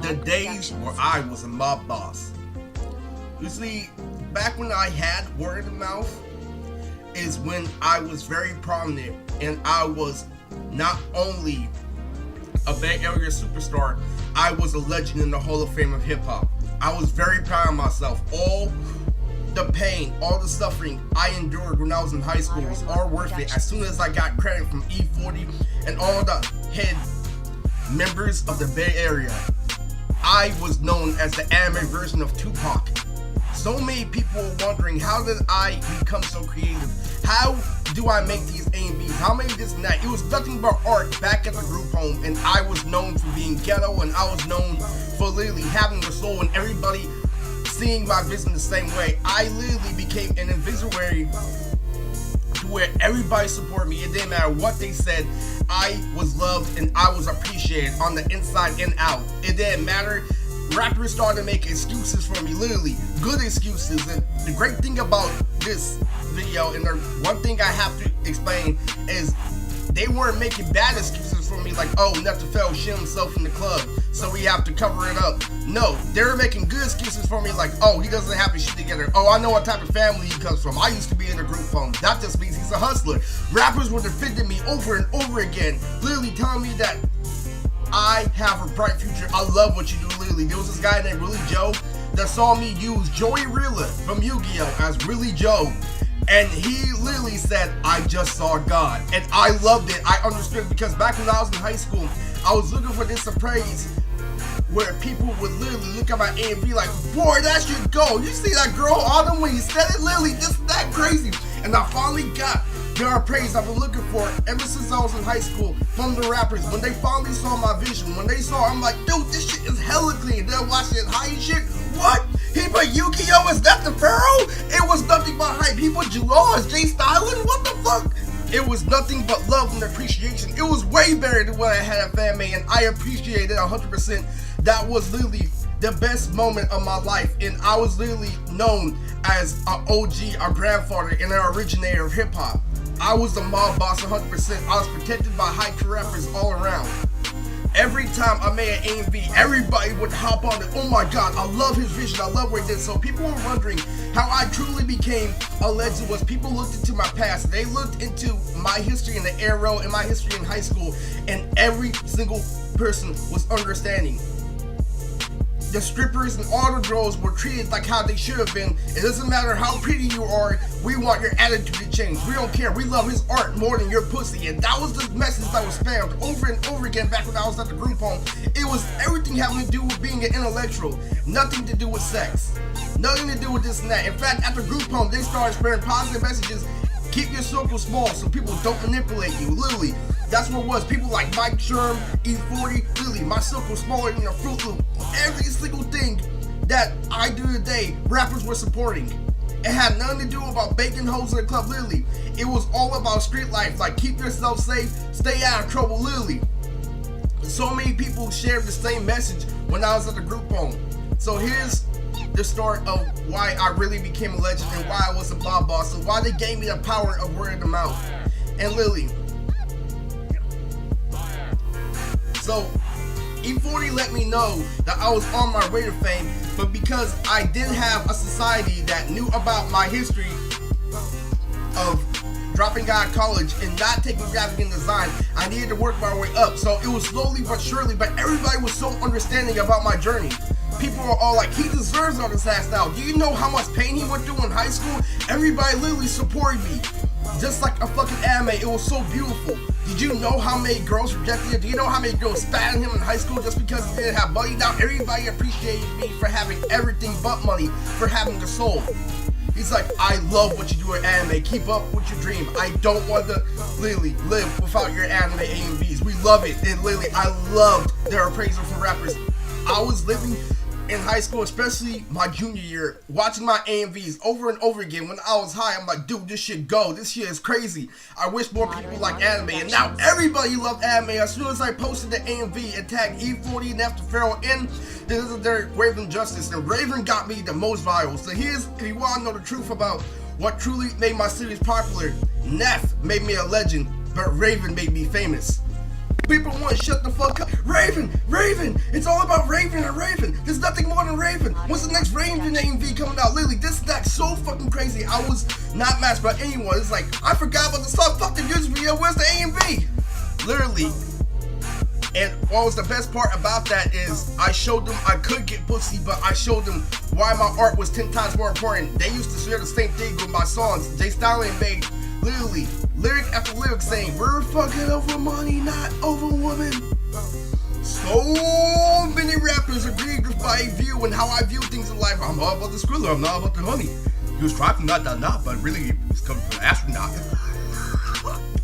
the days where I was a mob boss. You see, back when I had word of mouth is when I was very prominent and I was not only a Bay Area superstar, I was a legend in the Hall of Fame of hip hop. I was very proud of myself. All the pain, all the suffering I endured when I was in high school was all worth it as soon as I got credit from E40 and all the head members of the Bay Area. I was known as the anime version of Tupac. So many people were wondering, how did I become so creative? How do I make these A&Bs? How many this and that? It was nothing but art back at the group home, and I was known for being ghetto, and I was known for literally having a soul and everybody seeing my vision the same way. I literally became an invisibility to where everybody supported me. It didn't matter what they said. I was loved and I was appreciated on the inside and out. It didn't matter. Rappers started to make excuses for me, literally good excuses. And the great thing about this video, and the one thing I have to explain, is they weren't making bad excuses for me, like, oh, Nefertfell shit himself in the club, so we have to cover it up. No, they were making good excuses for me, like, oh, he doesn't have his shit together. Oh, I know what type of family he comes from. I used to be in a group home. That just means he's a hustler. Rappers were defending me over and over again, literally telling me that I have a bright future. I love what you do, literally. There was this guy named Really Joe that saw me use Joey Rilla from Yu-Gi-Oh! As Really Joe. And he literally said, I just saw God. And I loved it. I understood, because back when I was in high school, I was looking for this appraise where people would literally look at my A and be like, boy, that should go. You see that girl Autumn when he said it? Literally, just that crazy. And I finally got the praise I've been looking for ever since I was in high school from the rappers. When they finally saw my vision, when they saw, I'm like, dude, this shit is hella clean. They're watching it high and shit. What? He put Yu-Gi-Oh! As Nefertfell? It was nothing but hype. He put Jalal as Jay Styling? What the fuck? It was nothing but love and appreciation. It was way better than what I had at Fanmade, and I appreciate it 100%. That was literally the best moment of my life, and I was literally known as an OG, a grandfather, and an originator of hip hop. I was the mob boss 100%. I was protected by high rappers all around. Every time I made an A&V, everybody would hop on it. Oh my god, I love his vision, I love what he did. So people were wondering how I truly became a legend was people looked into my past. They looked into my history in the air row and my history in high school, and every single person was understanding. The strippers and all the girls were treated like how they should have been. It doesn't matter how pretty you are, we want your attitude to change. We don't care. We love his art more than your pussy. And that was the message that was spammed over and over again back when I was at the group home. It was everything having to do with being an intellectual. Nothing to do with sex. Nothing to do with this and that. In fact, at the group home, they started spreading positive messages. Keep your circle small so people don't manipulate you. Literally, that's what it was. People like Mike Sherm, E40, literally, my circle smaller than a Fruit Loop. Every single thing that I do today, rappers were supporting. It had nothing to do about baking hoes in the club, literally. It was all about street life, like keep yourself safe, stay out of trouble, literally. So many people shared the same message when I was at the group home. So here's the start of why I really became a legend and why I was a mob boss and why they gave me the power of word of mouth. And literally, so E40 let me know that I was on my way to fame, but because I didn't have a society that knew about my history of dropping out of college and not taking graphic design, I needed to work my way up. So it was slowly but surely, but everybody was so understanding about my journey. People were all like, he deserves all this ass now. Do you know how much pain he went through in high school? Everybody literally supported me. Just like a fucking anime, it was so beautiful. Did you know how many girls rejected it? Do you know how many girls spat on him in high school just because he didn't have money? Now everybody appreciated me for having everything but money, for having the soul. He's like, I love what you do in anime. Keep up with your dream. I don't want to literally live without your anime A&Vs. We love it. And literally, I loved their appraisal for rappers. I was living in high school, especially my junior year, watching my A&Vs over and over again. When I was high, I'm like, dude, this shit go. This shit is crazy. I wish more people like anime. And now everybody loved anime. As soon as I posted the A&V and tagged E40 and Nefertfell in, this is their Raven Justice. And Raven got me the most viral. So here's, if you want to know the truth about what truly made my series popular, Neff made me a legend, but Raven made me famous. People want to shut the fuck up. Raven, Raven, it's all about Raven and Raven. There's nothing more than Raven. When's the next Raven AMV coming out? Literally, this that's so fucking crazy. I was not matched by anyone. It's like, I forgot about the song. Fuck the music video. Where's the AMV? Literally. And what was the best part about that is I showed them I could get pussy, but I showed them why my art was 10 times more important. They used to share the same thing with my songs. Jay Stallion made literally lyric after lyric saying, we're fucking over money, not over women. So many rappers agreed with my view and how I view things in life. I'm all about the skrilla, I'm not about the honey. He was trying not, but really it's coming from an astronaut.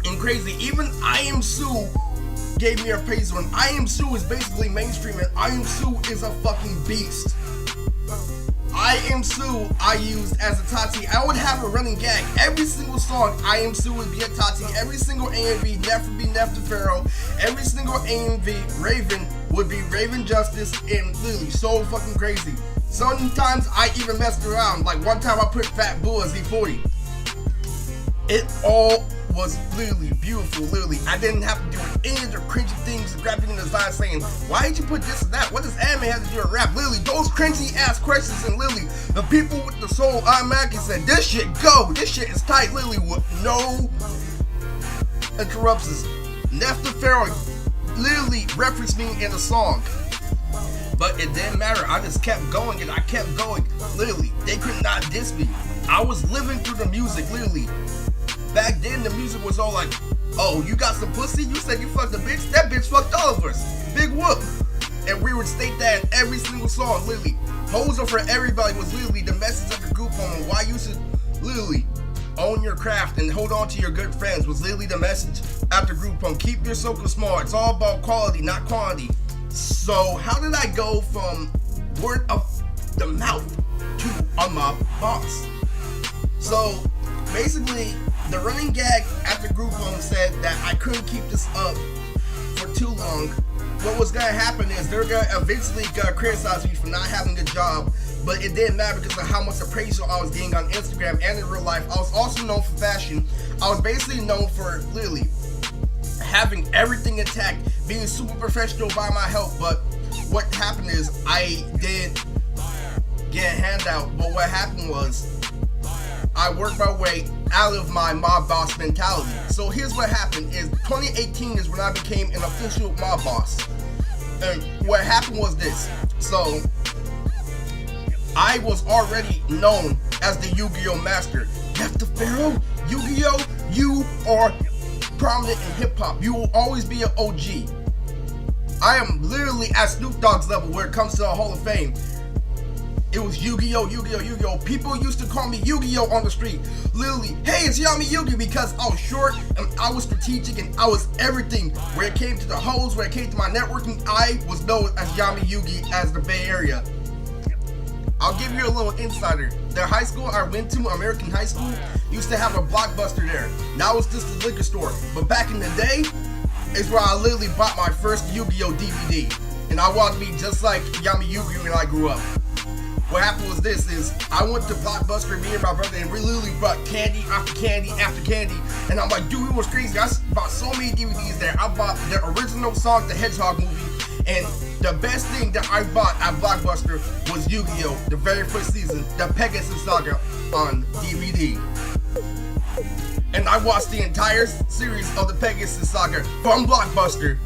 And crazy, even I Am Sue gave me a praise when I Am Sue is basically mainstream, and I Am Sue is a fucking beast. I Am Sue I used as a Tati. I would have a running gag. Every single song I Am Sue would be a Tati. Every single AMV Neff would be Neff the Pharaoh. Every single AMV Raven would be Raven Justice, and literally so fucking crazy. Sometimes I even messed around. Like one time I put Fat Bull as E40. It all was literally beautiful, literally. I didn't have to do any of the cringy things, grabbing the design saying, why did you put this and that? What does anime have to do with rap? Literally, those cringy ass questions, and literally, the people with the soul automatically said, this shit go, this shit is tight, literally, with no interruptions. Neff the Pharaoh literally referenced me in the song. But it didn't matter, I just kept going and I kept going. Literally, they could not diss me. I was living through the music, literally. Back then, the music was all like, oh, you got some pussy? You said you fucked a bitch? That bitch fucked all of us. Big whoop. And we would state that in every single song, literally. Hoes Are For Everybody was literally the message of the group home, and why you should literally own your craft and hold on to your good friends was literally the message after group home. Keep your circle small. It's all about quality, not quantity. So how did I go from word of the mouth to I'm my boss? So basically, the running gag after group home said that I couldn't keep this up for too long. What was gonna happen is they're gonna eventually criticize me for not having a job, but it didn't matter because of how much appraisal I was getting on Instagram and in real life. I was also known for fashion. I was basically known for literally having everything intact, being super professional by my help. But what happened is I did get a handout, but what happened was I worked my way out of my mob boss mentality. So here's what happened is 2018 is when I became an official mob boss. And what happened was this. So I was already known as the Yu-Gi-Oh master. Neff the Pharaoh, Yu-Gi-Oh, you are prominent in hip hop. You will always be an OG. I am literally at Snoop Dogg's level where it comes to the Hall of Fame. It was Yu-Gi-Oh, Yu-Gi-Oh, Yu-Gi-Oh. People used to call me Yu-Gi-Oh on the street. Literally, hey, it's Yami Yugi, because I was short and I was strategic and I was everything. When it came to the hoes, when it came to my networking, I was known as Yami Yugi as the Bay Area. I'll give you a little insider. The high school I went to, American High School, used to have a Blockbuster there. Now it's just a liquor store. But back in the day, is where I literally bought my first Yu-Gi-Oh DVD. And I wanted to be just like Yami Yugi when I grew up. What happened was this, is I went to Blockbuster, me and my brother, and we literally bought candy after candy after candy. And I'm like, dude, it was crazy. I bought so many DVDs there. I bought the original Sonic the Hedgehog movie. And the best thing that I bought at Blockbuster was Yu-Gi-Oh! The very first season, the Pegasus Saga on DVD. And I watched the entire series of the Pegasus Saga from Blockbuster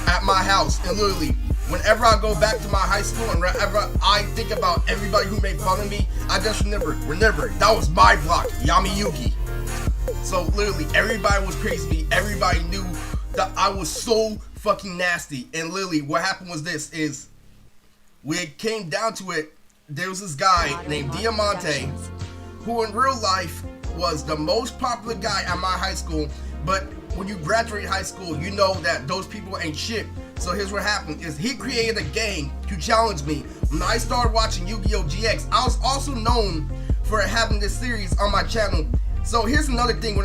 at my house. And literally, whenever I go back to my high school and whenever I think about everybody who made fun of me, I just remember, that was my block, Yami Yugi. So literally, everybody was praising me. Everybody knew that I was so fucking nasty. And literally, what happened was this, is when it came down to it, there was this guy named Diamante, who in real life was the most popular guy at my high school. But when you graduate high school, you know that those people ain't shit. So here's what happened, is he created a gang to challenge me. When I started watching Yu-Gi-Oh! GX, I was also known for having this series on my channel. So here's another thing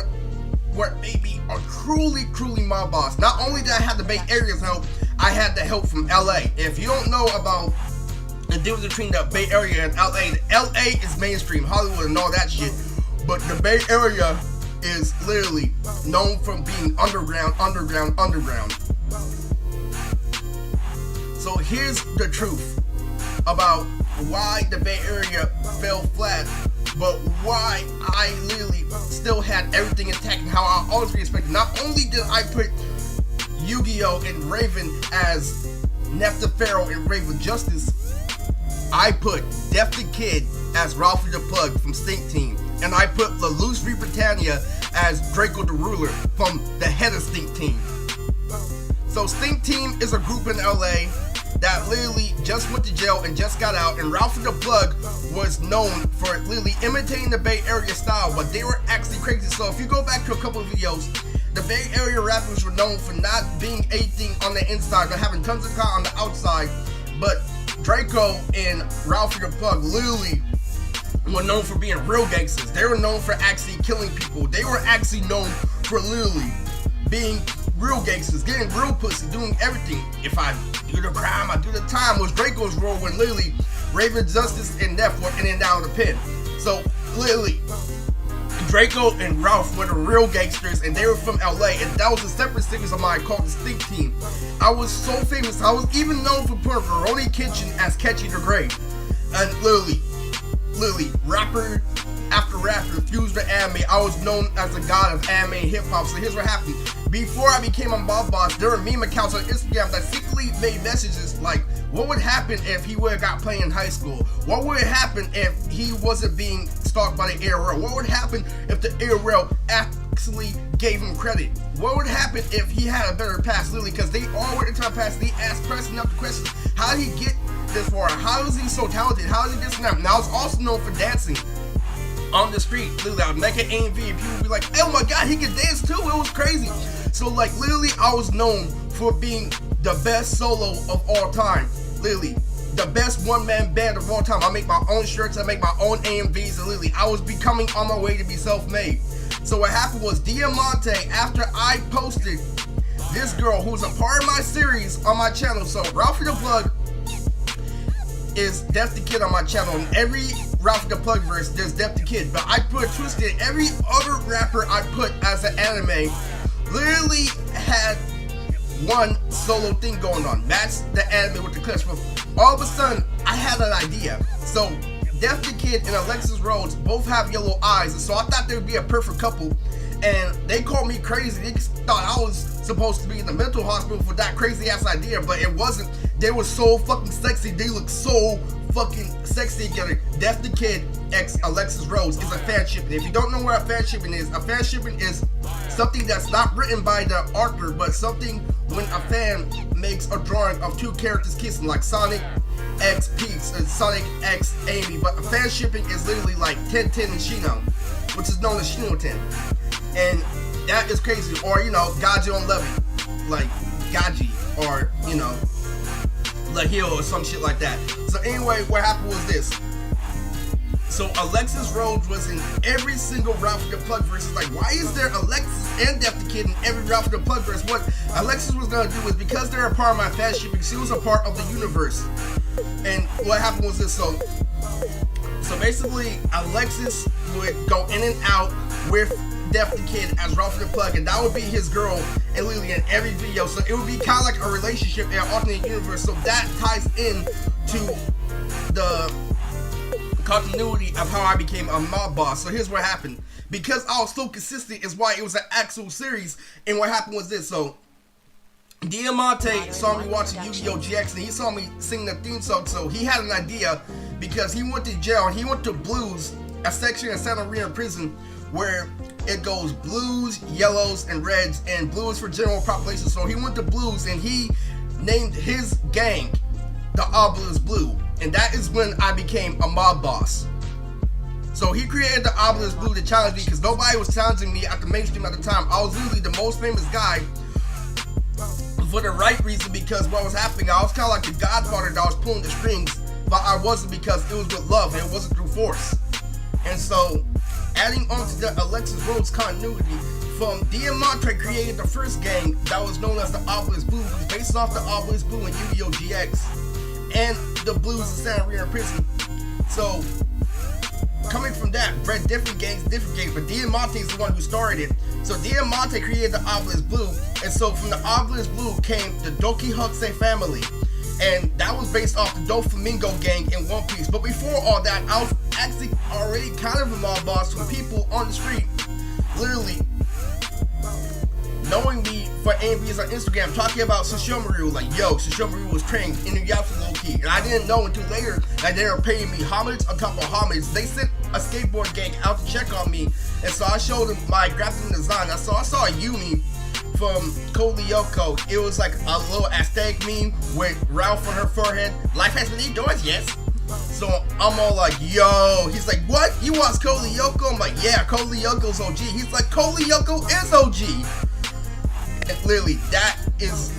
what made me a truly mob boss. Not only did I have the Bay Area's help, I had the help from LA. If you don't know about the difference between the Bay Area and LA is mainstream, Hollywood and all that shit. But the Bay Area is literally known for being underground. So here's the truth about why the Bay Area fell flat, but why I literally still had everything intact and how I always be expected. Not only did I put Yu-Gi-Oh! And Raven as Nefta Pharaoh and Raven Justice, I put Def the Kid as Ralphie the Plug from Stink Team, and I put Lelouch V. Britannia as Draco the Ruler from the head of Stink Team. So Stink Team is a group in LA that literally just went to jail and just got out, and Ralphie the Plug was known for literally imitating the Bay Area style, but they were actually crazy. So if you go back to a couple of videos, the Bay Area rappers were known for not being anything on the inside, but having tons of car on the outside, but Draco and Ralphie the Plug literally were known for being real gangsters. They were known for actually killing people. They were actually known for literally being real gangsters, getting real pussy, doing everything. If I do the crime, I do the time, was Draco's role when literally Raven Justice and Neff were in and out of the pen. So literally, Draco and Ralph were the real gangsters, and they were from LA, and that was a separate series of mine called the Stink Team. I was so famous, I was even known for putting Veroni Kitchen as Catchy the Great. And literally, rapper after rapper fused with anime. I was known as the god of anime and hip hop. So here's what happened. Before I became a mob boss, there were meme accounts on Instagram that secretly made messages like, what would happen if he would have got playing in high school? What would happen if he wasn't being stalked by the ARL? What would happen if the ARL actually gave him credit? What would happen if he had a better past? Literally, because they all were into past. They asked Preston up the questions. How did he get this far? How is he so talented? How is he this and that? Now, I was also known for dancing on the street. Literally, I would make an AMV and people would be like, oh my god, he can dance too. It was crazy. So like, literally, I was known for being the best solo of all time. Literally, the best one-man band of all time. I make my own shirts, I make my own AMVs, and literally, I was becoming on my way to be self-made. So what happened was, Diamante, after I posted this girl who was a part of my series on my channel, so Ralphie the Plug is Def the Kid on my channel, and every Ralphie the Plug verse, there's Def the Kid, but I put a twist in every other rapper I put as an anime literally had one solo thing going on. That's the anime with the clips. But all of a sudden, I had an idea. So, Def the Kid and Alexis Rhodes both have yellow eyes, and so I thought they would be a perfect couple. And they called me crazy. They thought I was supposed to be in the mental hospital for that crazy ass idea, but it wasn't. They were so fucking sexy. They look so fucking sexy together. Def the Kid x Alexis Rhodes is a fan shipping. If you don't know what a fan shipping is, a fan shipping is something that's not written by the author, but something when a fan makes a drawing of two characters kissing, like Sonic X Peach and Sonic X Amy. But a fan shipping is literally like Tintin and Shino, which is known as Shino-Tin. And that is crazy. Or, you know, Gaji on Levy, like Gaji, or, you know, Lahil or some shit like that. So anyway, what happened was this. So Alexis Rhodes was in every single Ralphie the Plug verse. Like, why is there Alexis and Def the Kid in every Ralphie the Plug verse? What Alexis was gonna do was, because they're a part of my fan shipping, she was a part of the universe. And what happened was this. So basically, Alexis would go in and out with Def the Kid as Ralphie the Plug, and that would be his girl and Lily in every video. So it would be kind of like a relationship in an alternate universe. So that ties in to the continuity of how I became a mob boss. So here's what happened. Because I was so consistent is why it was an actual series. And what happened was this. So Diamante saw me watching Yu-Gi-Oh! GX, and he saw me sing the theme song. So he had an idea, because he went to jail. He went to Blues, a section in Santa Maria prison where it goes blues, yellows, and reds, and blue is for general population. So he went to Blues and he named his gang the Obelisk Blue, and that is when I became a mob boss. So he created the Obelisk Blue to challenge me, because nobody was challenging me at the mainstream at the time. I was literally the most famous guy for the right reason, because what was happening, I was kind of like the godfather that was pulling the strings, but I wasn't, because it was with love and it wasn't through force. And so, adding on to the Alexis Rhodes continuity, from Diamante created the first gang that was known as the Obelisk Blue, which was based off the Obelisk Blue in Yu-Gi-Oh! GX and the Blues in Santa Maria prison. So, coming from that, bred different gangs, but Diamante is the one who started it. So Diamante created the Obelisk Blue, and so from the Obelisk Blue came the Doki Huxley family. And that was based off the Doflamingo gang in One Piece. But before all that, I was actually already kind of a mob boss from people on the street, literally knowing me for AMVs on Instagram, talking about Sesshomaru, like, yo, Sesshomaru was trained in Inuyasha low-key. And I didn't know until later that they were paying me homage on top of homage. They sent a skateboard gang out to check on me, and so I showed them my graphic design. I saw a Yumi from Code Lyoko. It was like a little aesthetic meme with Ralph on her forehead. Life has many doors, yes. So I'm all like, yo. He's like, what? You watch Code Lyoko? I'm like, yeah, Code Lyoko's OG. He's like, Code Lyoko is OG. And literally, that is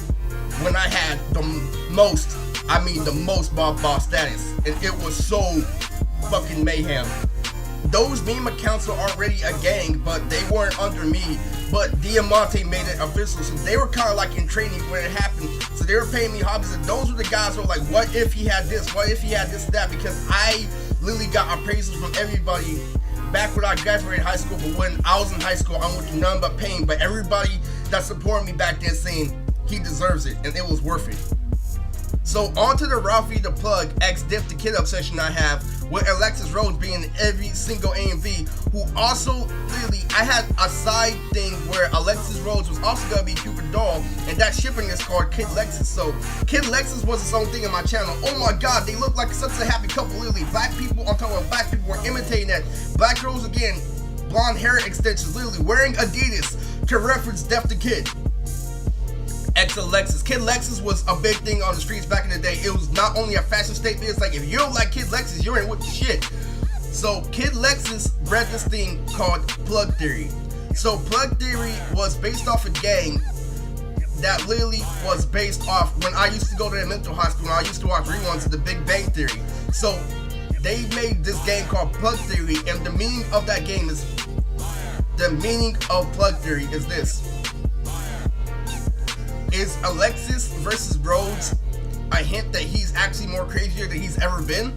when I had the most mob boss status. And it was so fucking mayhem. Those meme accounts were already a gang, but they weren't under me. But Diamante made it official, so they were kind of like in training when it happened. So they were paying me hobbies, and those were the guys who were like, what if he had this? What if he had this and that? Because I literally got appraisals from everybody back when I graduated high school. But when I was in high school, I went through none but pain. But everybody that supported me back then saying he deserves it, and it was worth it. So on to the Ralphie the Plug X Diff the Kid obsession I have, with Alexis Rhodes being in every single AMV, who also literally, I had a side thing where Alexis Rhodes was also gonna be Cupid Doll, and that shipping is called Kid Lexus. So Kid Lexus was its own thing in my channel. Oh my god, they look like such a happy couple, literally. Black people on top of black people were imitating that. Black girls again, blonde hair extensions, literally wearing Adidas to reference Def the Kid. X Alexis. Kid Lexus was a big thing on the streets back in the day. It was not only a fashion statement, it's like, if you don't like Kid Lexus, you're in with the shit. So Kid Lexus bred this thing called Plug Theory. So Plug Theory was based off a gang that literally was based off when I used to go to the mental hospital, when I used to watch reruns of The Big Bang Theory. So they made this game called Plug Theory, and the meaning of that game is, the meaning of Plug Theory is this. Is Alexis versus Rhodes a hint that he's actually more crazier than he's ever been?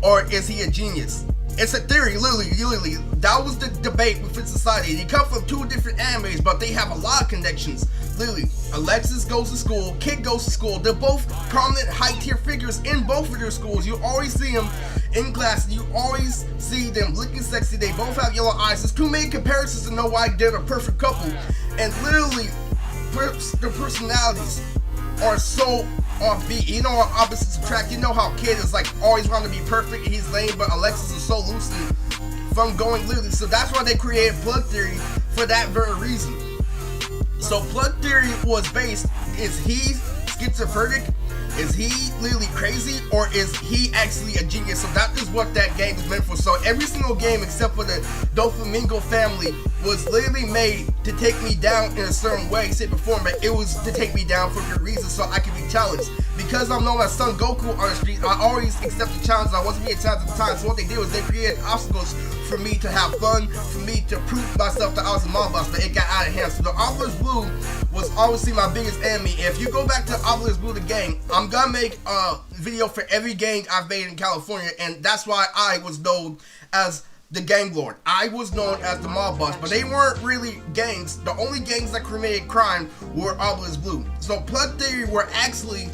Or is he a genius? It's a theory, literally. That was the debate within society. They come from two different animes, but they have a lot of connections. Literally, Alexis goes to school, Kid goes to school. They're both prominent high-tier figures in both of their schools. You always see them in class. You always see them looking sexy. They both have yellow eyes. There's too many comparisons to know why they're a perfect couple. And literally, the personalities are so offbeat. You know how opposites attract. You know how Kid is like always wanting to be perfect and he's lame, but Alexis is so loose from going literally. So that's why they created Plug Theory, for that very reason. So Plug Theory was based, is he schizophrenic? Is he literally crazy, or is he actually a genius? So that is what that game is meant for. So every single game except for the Doflamingo family was literally made to take me down in a certain way, shape, or form, but it was to take me down for good reason, so I could be challenged. Because I'm known as Son Goku on the street, I always accept the challenge. I wasn't being challenged at the time, so what they did was they created obstacles for me to have fun, for me to prove myself that I was a mob boss, but it got out of hand. So the Obelisk Blue was obviously my biggest enemy. If you go back to Obelisk Blue the gang, I'm gonna make a video for every gang I've made in California, and that's why I was known as the Gang Lord. I was known as the mob boss, but they weren't really gangs. The only gangs that committed crime were Obelisk Blue. So Plug Theory were actually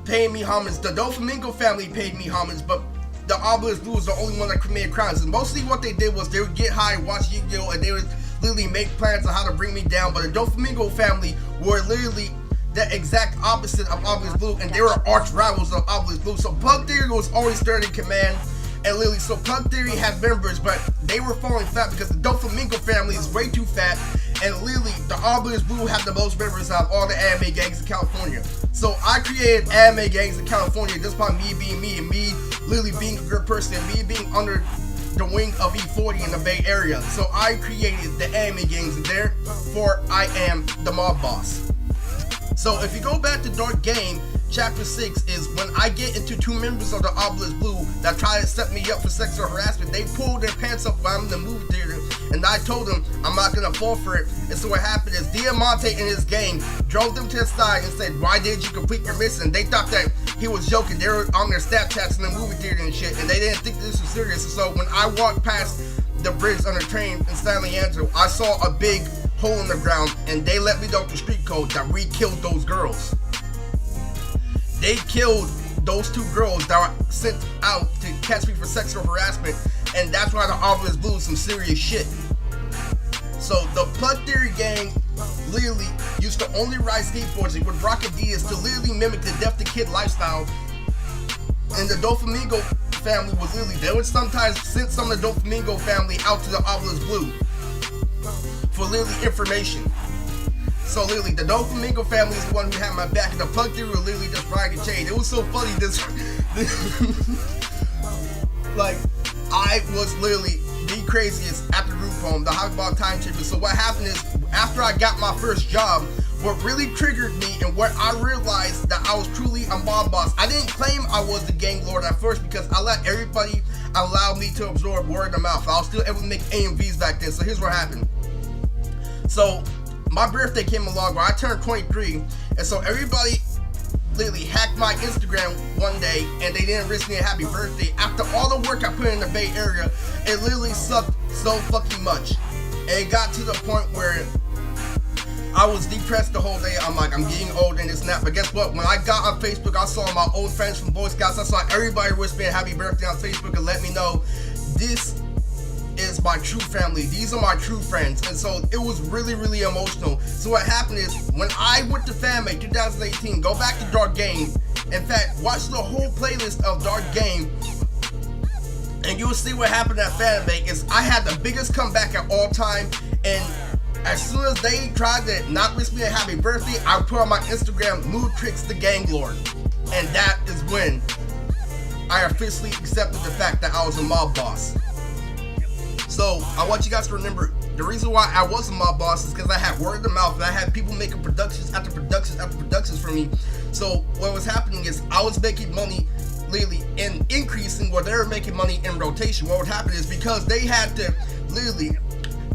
paying me homage. The Doflamingo family paid me homage, but the Obelisk Blue was the only one that committed crimes. And mostly what they did was they would get high, watch Yu-Gi-Oh, and they would literally make plans on how to bring me down. But the Doflamingo family were literally the exact opposite of Obelisk Blue, and they were arch rivals of Obelisk Blue. So Plug Theory was always third in command. And literally, so Plug Theory had members, but they were falling fat because the Doflamingo family is way too fat. And literally, the Obelisk Blue had the most members out of all the anime gangs in California. So I created anime gangs in California just by me being me, and me literally being a good person, and me being under the wing of E40 in the Bay Area. So I created the anime gangs, and therefore I am the mob boss. So if you go back to Dark Game, Chapter 6 is when I get into two members of the Obelisk Blue that try to set me up for sexual harassment. They pulled their pants up while I'm in the movie theater, and I told them I'm not gonna fall for it. And so what happened is Diamante and his gang drove them to the side and said, "Why did you complete your mission?" They thought that he was joking. They were on their Snapchats in the movie theater and shit, and they didn't think this was serious. So when I walked past the bridge on the train in San Leandro, I saw a big hole in the ground, and they let me know the street code that we killed those girls. they killed those 2 girls that were sent out to catch me for sexual harassment, and that's why the Obelisk Blue is some serious shit. So the Plug Theory gang literally used to only ride skateboards with Rocket Diaz to literally mimic the Death to Kid lifestyle. And the Doflamingo family was literally, they would sometimes send some of the Doflamingo family out to the Obelisk Blue for literally information. So literally, the Doflamingo family is the one who had my back, and the Plug Theory were literally just riding a chain. It was so funny, this like, I was literally the craziest at the group home, the Hogbog Time Chamber. So what happened is, after I got my first job, what really triggered me and what I realized that I was truly a mob boss, I didn't claim I was the gang lord at first because I let everybody allow me to absorb word of mouth. I was still able to make AMVs back then. So here's what happened. So my birthday came along where I turned 23, and so everybody literally hacked my Instagram one day, and they didn't wish me a happy birthday. After all the work I put in the Bay Area, it literally sucked so fucking much. And it got to the point where I was depressed the whole day. I'm like, I'm getting old and this and that. But guess what? When I got on Facebook, I saw my old friends from Boy Scouts. I saw everybody wish me a happy birthday on Facebook and let me know this is my true family. These are my true friends. And so it was really, really emotional. So what happened is, when I went to Fanmade 2018, go back to Dark Game. In fact, watch the whole playlist of Dark Game, and you'll see what happened at Fanmade is I had the biggest comeback at all time. And as soon as they tried to not wish me a happy birthday, I put on my Instagram, Mood Tricks the Gang Lord. And that is when I officially accepted the fact that I was a mob boss. So I want you guys to remember, the reason why I was a mob boss is because I had word of mouth, and I had people making productions after productions after productions for me. So what was happening is I was making money literally and increasing where they were making money in rotation. What would happen is, because they had to literally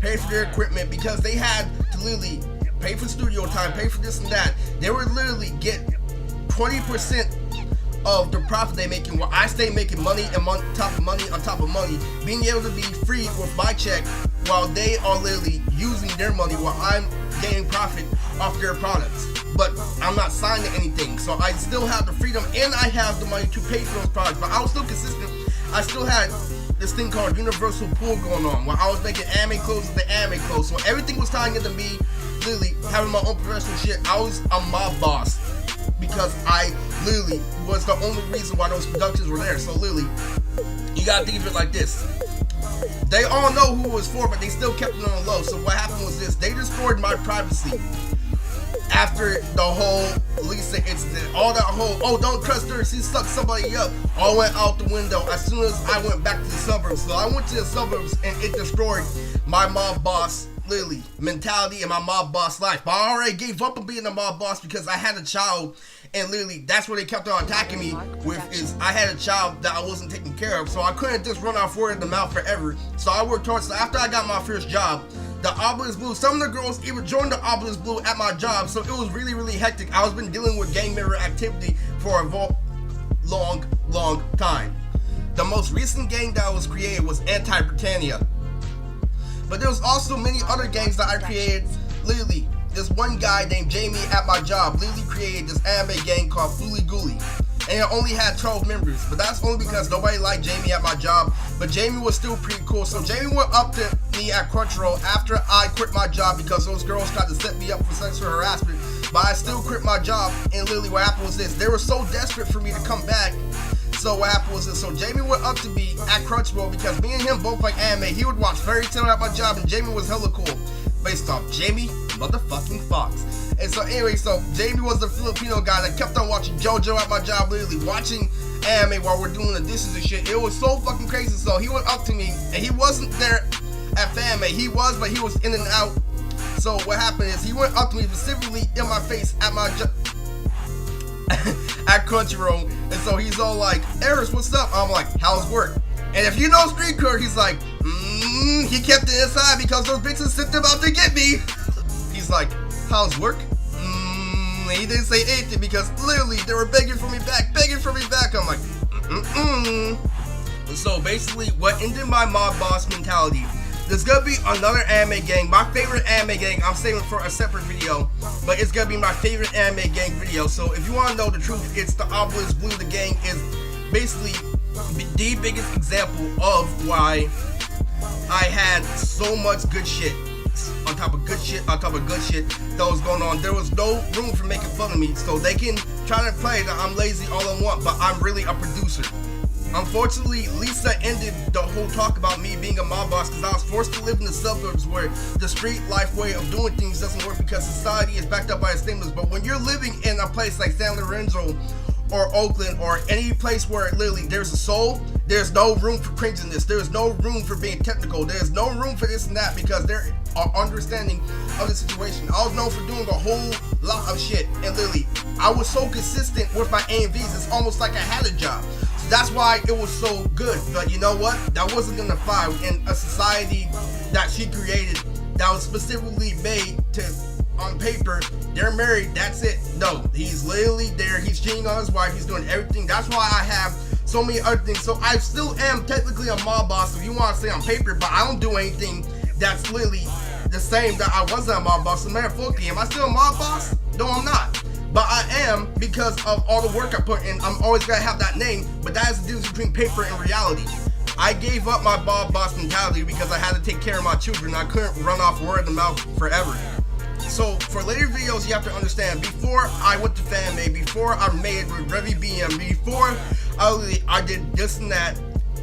pay for their equipment, because they had to literally pay for studio time, pay for this and that, they would literally get 20% of the profit they making, where I stay making money and top of money on top of money, being able to be free with my check while they are literally using their money while I'm gaining profit off their products. But I'm not signed to anything, so I still have the freedom and I have the money to pay for those products. But I was still consistent. I still had this thing called Universal Pool going on, where I was making anime clothes with the anime clothes. So everything was tying into me literally having my own professional shit. I was a mob boss because I literally was the only reason why those productions were there. So literally, you gotta think of it like this. They all know who it was for, but they still kept it on the low. So what happened was this: they destroyed my privacy. After the whole Lisa incident, all that whole, oh, don't trust her, she sucked somebody up, all went out the window as soon as I went back to the suburbs. So I went to the suburbs and it destroyed my mob boss literally mentality and my mob boss life. But I already gave up on being a mob boss because I had a child, and literally that's what they kept on attacking me with, is I had a child that I wasn't taking care of. So I couldn't just run off word of the mouth forever. So I worked hard. So after I got my first job, the Obelisk Blue, some of the girls even joined the Obelisk Blue at my job. So it was really, really hectic. I was been dealing with gang member activity for a long time. The most recent gang that was created was Anti-Britannia. But there was also many other gangs that I created. Literally, this one guy named Jamie at my job literally created this anime gang called Fooly Gooly. And it only had 12 members, but that's only because nobody liked Jamie at my job. But Jamie was still pretty cool. So Jamie went up to me at Crunchyroll after I quit my job because those girls tried to set me up for sexual harassment. But I still quit my job, and literally what happened was this: they were so desperate for me to come back. So what happened was this: so Jamie went up to me at Crunchyroll because me and him both like anime. He would watch Fairy Tail at my job, and Jamie was hella cool. Based off Jamie motherfucking Fox. And so anyway, so Jamie was the Filipino guy that kept on watching JoJo at my job, literally watching anime while we're doing the dishes and shit. It was so fucking crazy. So he went up to me, and he wasn't there at Fanmade. He was, but he was in and out. So what happened is he went up to me specifically in my face at my job at Crunchyroll. And so he's all like, Eris, what's up? I'm like, how's work? And if you know Street Code, he's like, he kept it inside because those bitches sent them out to get me. He's like, how's work? He didn't say anything because literally they were begging for me back. I'm like, And so basically what ended my mob boss mentality, There's gonna be another anime gang. My favorite anime gang, I'm saving for a separate video, but it's gonna be my favorite anime gang video. So if you wanna know the truth, it's the Obelisk Blue. The gang is basically the biggest example of why I had so much good shit on top of good shit on top of good shit that was going on. There was no room for making fun of me, so they can try to play that I'm lazy all I want, but I'm really a producer. Unfortunately, Lisa ended the whole talk about me being a mob boss because I was forced to live in the suburbs where the street life way of doing things doesn't work because society is backed up by stimulus. But when you're living in a place like San Lorenzo or Oakland or any place where literally there's a soul, there's no room for cringiness, there's no room for being technical, there's no room for this and that because there are understanding of the situation. I was known for doing a whole lot of shit, and literally I was so consistent with my AMVs, it's almost like I had a job. So that's why it was so good. But you know what? That wasn't gonna fly in a society that she created that was specifically made to, on paper, they're married, that's it. No, he's literally there, he's cheating on his wife, he's doing everything. That's why I have so many other things. So I still am technically a mob boss if you want to say on paper, but I don't do anything that's literally the same that I wasn't a mob boss. So man, fuck me, am I still a mob boss? No, I'm not. But I am because of all the work I put in. I'm always gonna have that name, but that is the difference between paper and reality. I gave up my mob boss mentality because I had to take care of my children. I couldn't run off word of mouth forever. So for later videos, you have to understand, before I went to FanMade, before I made with Revy BM, before I did this and that,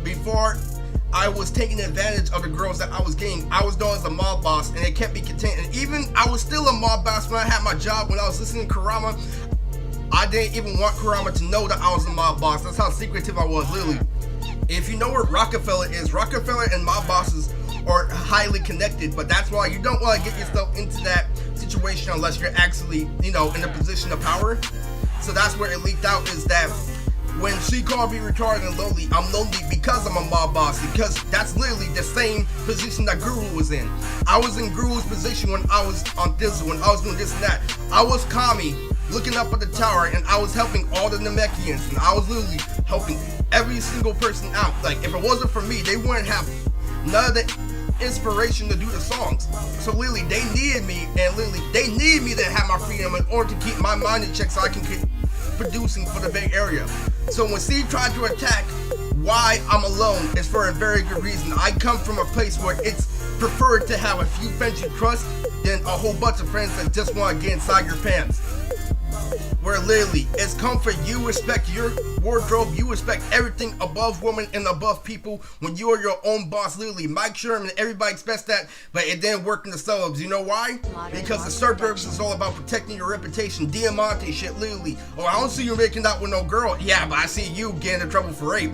before I was taking advantage of the girls that I was getting, I was known as a mob boss, and it kept me content. And even I was still a mob boss when I had my job, when I was listening to Kurama. I didn't even want Kurama to know that I was a mob boss. That's how secretive I was, literally. If you know where Rockefeller is, Rockefeller and mob bosses are highly connected, but that's why you don't want to get yourself into that situation unless you're actually, you know, in a position of power. So that's where it leaked out, is that when she called me retarded and lonely, I'm lonely because I'm a mob boss, because that's literally the same position that Guru was in. I was in Guru's position when I was on this, when I was doing this and that. I was Kami looking up at the tower, and I was helping all the Namekians, and I was literally helping every single person out. Like, if it wasn't for me, they wouldn't have none of the inspiration to do the songs. So literally they needed me, and literally they need me to have my freedom in order to keep my mind in check so I can keep producing for the Bay Area. So when Steve tried to attack why I'm alone, it's for a very good reason. I come from a place where it's preferred to have a few friends you trust than a whole bunch of friends that just want to get inside your pants. Where literally it's comfort, you respect your wardrobe, you respect everything above women and above people when you are your own boss. Literally Mike Sherman, everybody expects that, but it didn't work in the suburbs. You know why? Because the suburbs is all about protecting your reputation. Diamante shit, literally. Oh, I don't see you making out with no girl. Yeah, but I see you getting in trouble for rape.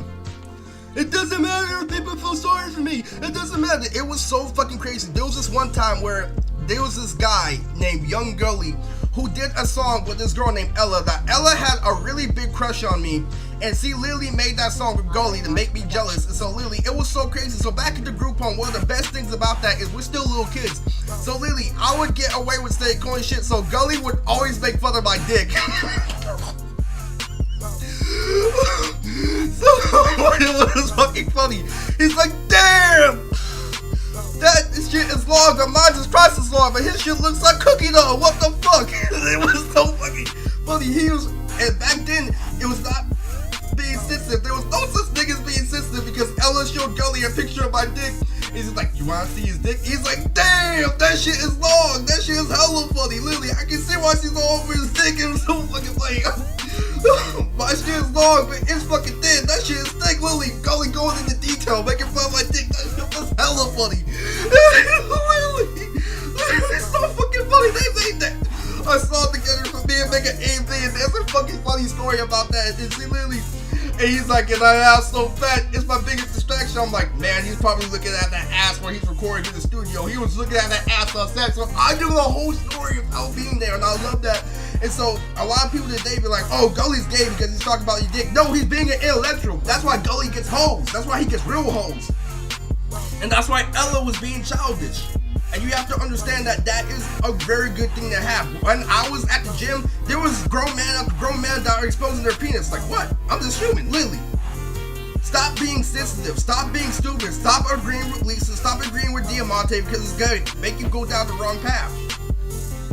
It doesn't matter if people feel sorry for me. It doesn't matter. It was so fucking crazy. There was this one time where there was this guy named Young Gully who did a song with this girl named Ella, that Ella had a really big crush on me, and she literally made that song with Gully to make me jealous. And so literally it was so crazy. So back in the group home, one of the best things about that is we're still little kids. So literally I would get away with saying coin shit, so Gully would always make fun of my dick. So it was fucking funny. He's like, damn, that shit is long, but mine is twice as long, but his shit looks like cookie dough. What the fuck? It was so fucking funny. He was, and back then it was not being sensitive. There was no such thing as being sensitive because Ella showed Gully a picture of my dick. He's just like, you wanna see his dick? He's like, damn, that shit is long. That shit is hella funny. Literally, I can see why she's all over his dick. It was so fucking funny. My shit is long, but it's fucking thin. That shit is thick. Literally, Gully going into detail, making fun of my dick. That shit was hella funny. Literally, it's so fucking funny. They made that. I saw it together for me and making AV, and there's a fucking funny story about that. And she literally, and he's like, and I ass so fat, it's my biggest distraction. I'm like, man, he's probably looking at that ass where he's recording in the studio. He was looking at that ass on set. So I do the whole story of how being there, and I love that. And so a lot of people today be like, oh, Gully's gay because he's talking about your dick. No, he's being an intellectual. That's why Gully gets hoes. That's why he gets real hoes. And that's why Ella was being childish. And you have to understand that that is a very good thing to have. When I was at the gym, there was grown men after grown men that are exposing their penis. Like, what? I'm just human, literally. Stop being sensitive. Stop being stupid. Stop agreeing with Lisa. Stop agreeing with Diamante because it's gonna make you go down the wrong path.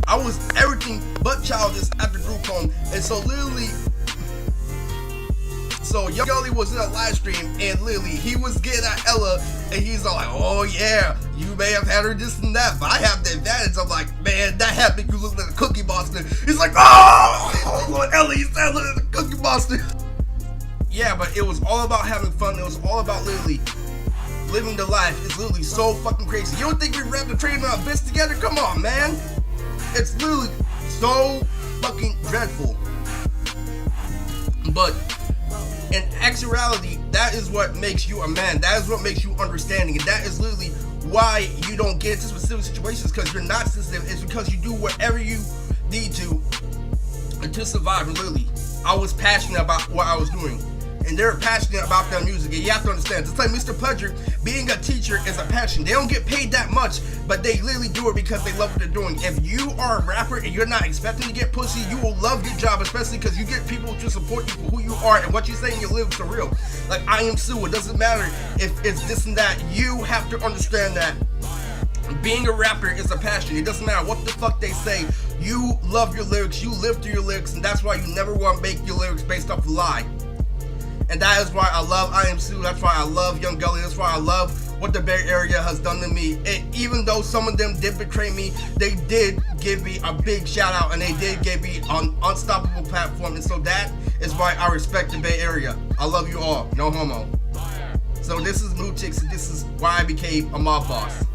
I was everything but childish at the group home, and so literally, so Young Gully was in a live stream, and literally he was getting at Ella, and he's all like, "Oh yeah, you may have had her this and that, but I have the advantage." I'm like, "Man, that had me you look like a Cookie Monster." He's like, "Oh, Lord Ella, he said look like a Cookie Monster." Yeah, but it was all about having fun. It was all about literally living the life. It's literally so fucking crazy. You don't think we wrapped the train on bits together? Come on, man. It's literally so fucking dreadful. But in actuality, that is what makes you a man. That is what makes you understanding. And that is literally why you don't get into specific situations, because you're not sensitive. It's because you do whatever you need to survive. And literally, I was passionate about what I was doing. And they're passionate about their music. And you have to understand, just like Mr. Pudger, being a teacher is a passion. They don't get paid that much, but they literally do it because they love what they're doing. If you are a rapper and you're not expecting to get pussy, you will love your job, especially because you get people to support you for who you are and what you say in your lyrics are real. Like I Am Sue, it doesn't matter if it's this and that. You have to understand that being a rapper is a passion. It doesn't matter what the fuck they say. You love your lyrics, you live through your lyrics, and that's why you never want to make your lyrics based off a lie. And that is why I love I Am Sue. That's why I love Young Gully. That's why I love what the Bay Area has done to me. And even though some of them did betray me, they did give me a big shout out, and they did give me an unstoppable platform. And so that is why I respect the Bay Area. I love you all. No homo. So this is Mood Chicks, and this is why I became a mob boss.